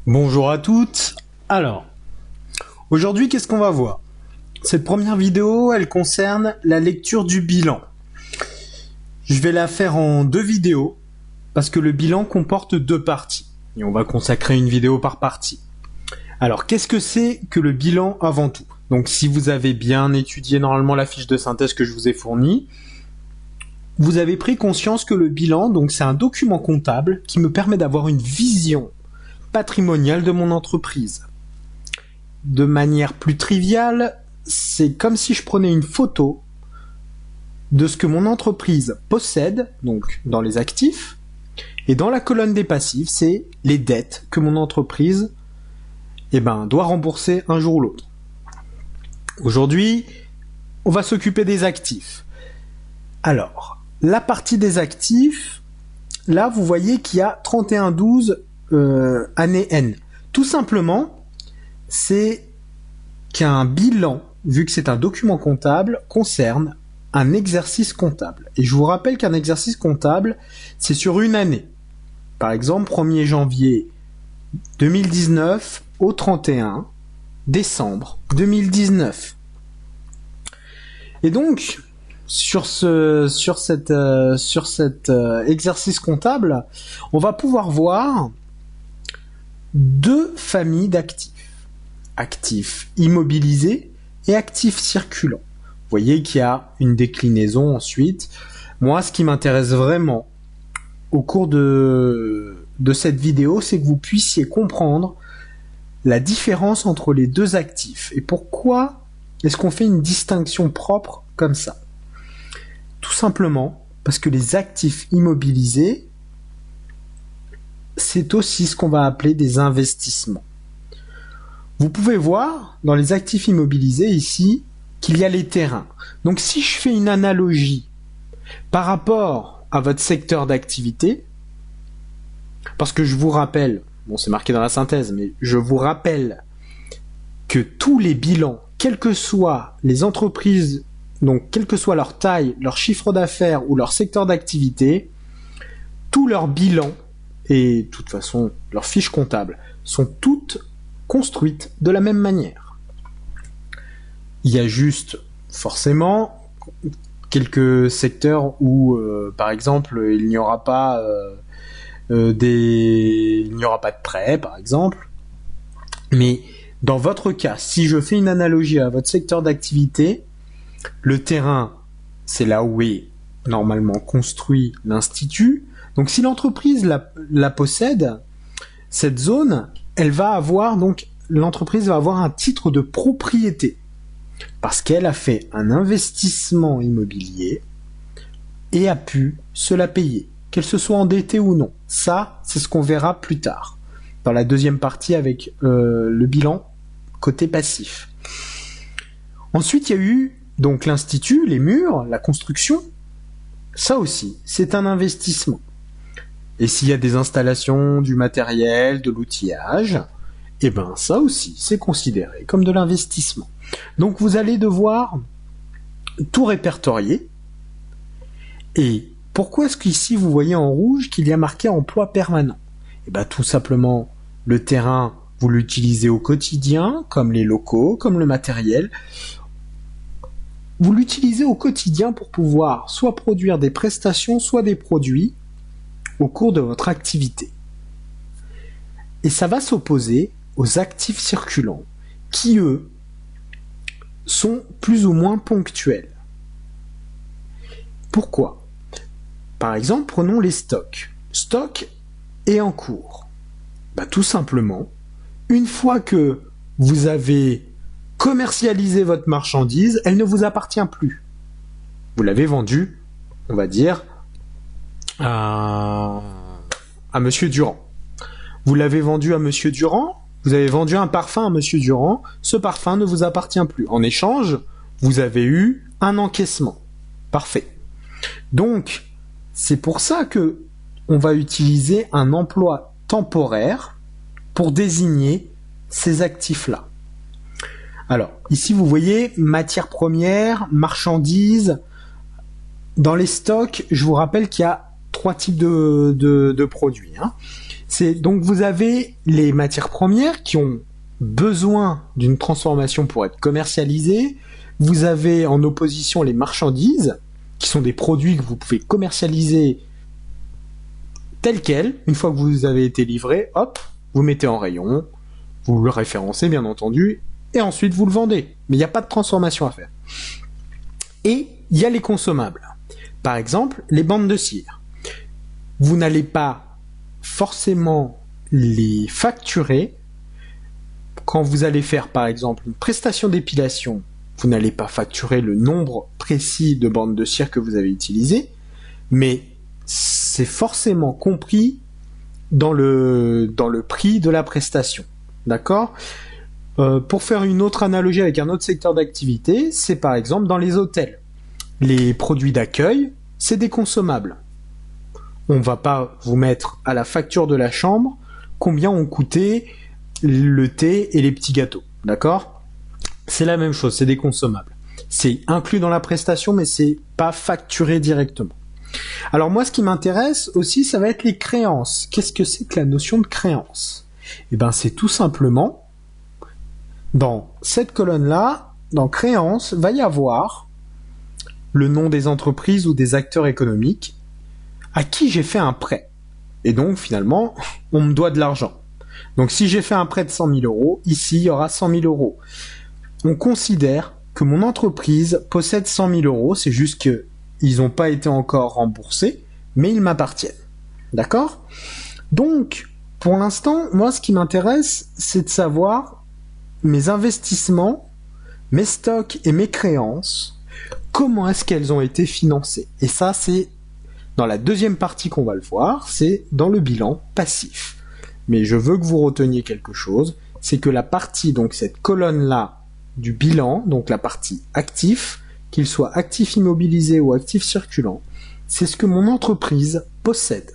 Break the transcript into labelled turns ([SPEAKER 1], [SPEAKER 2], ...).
[SPEAKER 1] Bonjour à toutes. Alors, aujourd'hui, qu'est-ce qu'on va voir? Cette première vidéo, elle concerne la lecture du bilan. Je vais la faire en deux vidéos, parce que le bilan comporte deux parties. Et on va consacrer une vidéo par partie. Alors, qu'est-ce que c'est que le bilan avant tout? Donc, si vous avez bien étudié normalement la fiche de synthèse que je vous ai fournie, vous avez pris conscience que le bilan, donc c'est un document comptable qui me permet d'avoir une vision patrimoniale de mon entreprise. De manière plus triviale, c'est comme si je prenais une photo de ce que mon entreprise possède, donc dans les actifs, et dans la colonne des passifs, c'est les dettes que mon entreprise doit rembourser un jour ou l'autre. Aujourd'hui, on va s'occuper des actifs. Alors, la partie des actifs, là, vous voyez qu'il y a 31-12 année N. Tout simplement, c'est qu'un bilan, vu que c'est un document comptable, concerne un exercice comptable. Et je vous rappelle qu'un exercice comptable, c'est sur une année. Par exemple, 1er janvier 2019 au 31 décembre 2019. Et donc, sur cet exercice comptable, on va pouvoir voir deux familles d'actifs. Actifs immobilisés et actifs circulants. Vous voyez qu'il y a une déclinaison ensuite. Moi, ce qui m'intéresse vraiment au cours de cette vidéo, c'est que vous puissiez comprendre la différence entre les deux actifs et pourquoi est-ce qu'on fait une distinction propre comme ça. Tout simplement parce que les actifs immobilisés, c'est aussi ce qu'on va appeler des investissements. Vous pouvez voir dans les actifs immobilisés ici qu'il y a les terrains. Donc si je fais une analogie par rapport à votre secteur d'activité, parce que je vous rappelle, bon c'est marqué dans la synthèse, mais je vous rappelle que tous les bilans, quelles que soient les entreprises, donc quelle que soit leur taille, leur chiffre d'affaires ou leur secteur d'activité, tous leurs bilans et de toute façon leurs fiches comptables sont toutes construites de la même manière. Il y a juste forcément quelques secteurs où, par exemple, il n'y aura pas de prêt, par exemple. Mais dans votre cas, si je fais une analogie à votre secteur d'activité, le terrain, c'est là où est normalement construit l'institut. Donc si l'entreprise la possède, cette zone, l'entreprise va avoir un titre de propriété parce qu'elle a fait un investissement immobilier et a pu se la payer, qu'elle se soit endettée ou non. Ça, c'est ce qu'on verra plus tard dans la deuxième partie avec le bilan côté passif. Ensuite, il y a eu donc l'institut, les murs, la construction. Ça aussi, c'est un investissement. Et s'il y a des installations, du matériel, de l'outillage, ça aussi, c'est considéré comme de l'investissement. Donc vous allez devoir tout répertorier. Et pourquoi est-ce qu'ici vous voyez en rouge qu'il y a marqué emploi permanent? Tout simplement, le terrain, vous l'utilisez au quotidien, comme les locaux, comme le matériel. Vous l'utilisez au quotidien pour pouvoir soit produire des prestations, soit des produits au cours de votre activité. Et ça va s'opposer aux actifs circulants, qui eux sont plus ou moins ponctuels. Pourquoi? Par exemple, prenons les stocks. Stock est en cours. Tout simplement, une fois que vous avez commercialisé votre marchandise, elle ne vous appartient plus. Vous l'avez vendue, on va dire, à Monsieur Durand. Vous l'avez vendu à Monsieur Durand, vous avez vendu un parfum à Monsieur Durand, ce parfum ne vous appartient plus. En échange, vous avez eu un encaissement. Parfait. Donc, c'est pour ça que on va utiliser un emploi temporaire pour désigner ces actifs-là. Alors, ici, vous voyez matières premières, marchandises. Dans les stocks, je vous rappelle qu'il y a trois types de produits. Donc vous avez les matières premières qui ont besoin d'une transformation pour être commercialisées. Vous avez en opposition les marchandises, qui sont des produits que vous pouvez commercialiser tels quels. Une fois que vous avez été livré, hop, vous mettez en rayon, vous le référencez bien entendu, et ensuite vous le vendez. Mais il n'y a pas de transformation à faire. Et il y a les consommables. Par exemple, les bandes de cire. Vous n'allez pas forcément les facturer. Quand vous allez faire par exemple une prestation d'épilation, vous n'allez pas facturer le nombre précis de bandes de cire que vous avez utilisées, mais c'est forcément compris dans le prix de la prestation. D'accord ? Pour faire une autre analogie avec un autre secteur d'activité, c'est par exemple dans les hôtels. Les produits d'accueil, c'est des consommables. On ne va pas vous mettre à la facture de la chambre combien ont coûté le thé et les petits gâteaux. D'accord ? C'est la même chose, c'est des consommables. C'est inclus dans la prestation, mais c'est pas facturé directement. Alors moi, ce qui m'intéresse aussi, ça va être les créances. Qu'est-ce que c'est que la notion de créance ? Eh ben, c'est tout simplement, dans cette colonne-là, dans créance, va y avoir le nom des entreprises ou des acteurs économiques à qui j'ai fait un prêt. Et donc, finalement, on me doit de l'argent. Donc, si j'ai fait un prêt de 100 000 euros, ici, il y aura 100 000 euros. On considère que mon entreprise possède 100 000 euros, c'est juste qu'ils n'ont pas été encore remboursés, mais ils m'appartiennent. D'accord ? Donc, pour l'instant, moi, ce qui m'intéresse, c'est de savoir mes investissements, mes stocks et mes créances, comment est-ce qu'elles ont été financées. Et ça, c'est dans la deuxième partie qu'on va le voir, c'est dans le bilan passif. Mais je veux que vous reteniez quelque chose, c'est que la partie, donc cette colonne-là du bilan, donc la partie actif, qu'il soit actif immobilisé ou actif circulant, c'est ce que mon entreprise possède.